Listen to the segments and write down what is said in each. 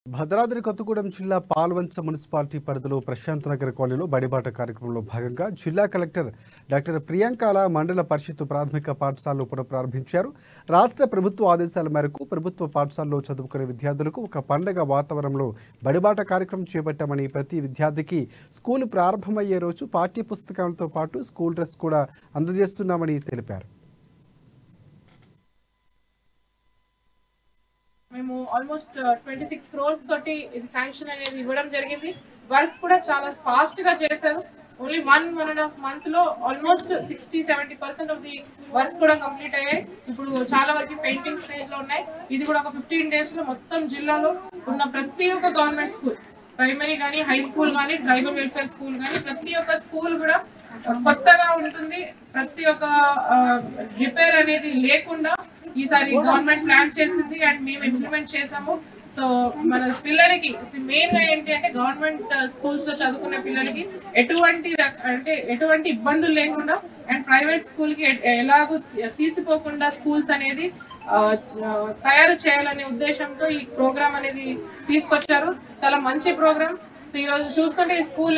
భద్రాద్రి కొత్తగూడెం జిల్లా పాల్వంచ మున్సిపాలిటీ పరిధిలో ప్రశాంత్ నగర్ కాలనీలో బడిబాట కార్యక్రమంలో భాగంగా జిల్లా కలెక్టర్ డాక్టర్ ప్రియాంకాల మండల పరిషత్ ప్రాథమిక పాఠశాలను పునఃప్రారంభించారు. రాష్ట్ర ప్రభుత్వ ఆదేశాల మేరకు ప్రభుత్వ పాఠశాలలో చదువుకునే విద్యార్థులకు ఒక పండగ వాతావరణంలో బడిబాట కార్యక్రమం చేపట్టామని, ప్రతి విద్యార్థికి స్కూల్ ప్రారంభమయ్యే రోజు పాఠ్య పుస్తకాలతో పాటు స్కూల్ డ్రెస్ కూడా అందజేస్తున్నామని తెలిపారు. మేము ఆల్మోస్ట్ 26 crores తోటి ఇది శాంక్షన్ అనేది ఇవ్వడం జరిగింది. వర్క్స్ కూడా చాలా ఫాస్ట్ గా చేశారు. ఓన్లీ 1.5 month లో ఆల్మోస్ట్ 60-70% ఆఫ్ ది వర్క్స్ కూడా కంప్లీట్ అయ్యాయి. ఇప్పుడు చాలా వరకు పెయింటింగ్ స్టేజ్ లో ఉన్నాయి. ఇది కూడా ఒక 15 days లో మొత్తం జిల్లాలో ఉన్న ప్రతి ఒక్క గవర్నమెంట్ స్కూల్, ప్రైమరీ కానీ, హై స్కూల్ కానీ, ట్రైబల్ వెల్ఫేర్ స్కూల్ కానీ, ప్రతి ఒక్క స్కూల్ కూడా కొత్తగా ఉంటుంది. ప్రతి ఒక్క రిపేర్ అనేది లేకుండా ఈసారి గవర్నమెంట్ ప్లాన్ చేసింది అండ్ మేము ఇంప్లిమెంట్ చేసాము. సో మన పిల్లలకి మెయిన్ గా ఏంటి అంటే గవర్నమెంట్ స్కూల్స్ లో చదువుకునే పిల్లలకి ఎటువంటి ఇబ్బందులు లేకుండా అండ్ ప్రైవేట్ స్కూల్ కి ఎలాగో తీసిపోకుండా స్కూల్స్ అనేది తయారు చేయాలనే ఉద్దేశంతో ఈ ప్రోగ్రామ్ అనేది తీసుకొచ్చారు. చాలా మంచి ప్రోగ్రామ్. సో ఈ రోజు చూసుకుంటే ఈ స్కూల్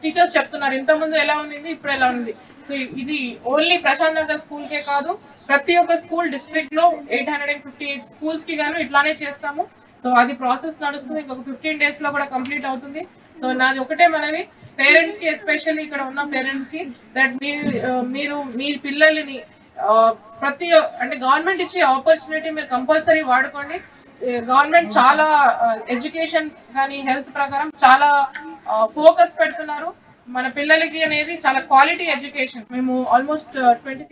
టీచర్స్ చెప్తున్నారు ఇంతకుముందు ఎలా ఉంది, ఇప్పుడు ఎలా ఉంది. సో ఇది ఓన్లీ ప్రశాంత్ నగర్ స్కూల్ కే కాదు, ప్రతి ఒక్క స్కూల్ డిస్ట్రిక్ట్ లో 858 స్కూల్స్ కి గాను ఇట్లానే చేస్తాము. సో అది ప్రాసెస్ నడుస్తుంది. ఇంకొక 15 days లో కూడా కంప్లీట్ అవుతుంది. సో నాది ఒకటే మనవి, పేరెంట్స్ కి, ఎస్పెషల్లీ ఇక్కడ ఉన్న పేరెంట్స్ కి, దట్ మీరు మీ పిల్లల్ని అంటే గవర్నమెంట్ ఇచ్చే ఆపర్చునిటీ మీరు కంపల్సరీ వాడుకోండి. గవర్నమెంట్ చాలా ఎడ్యుకేషన్ కానీ హెల్త్ ప్రకారం చాలా ఫోకస్ పెడుతున్నారు. మన పిల్లలకి అనేది చాలా క్వాలిటీ ఎడ్యుకేషన్. మేము ఆల్మోస్ట్ 26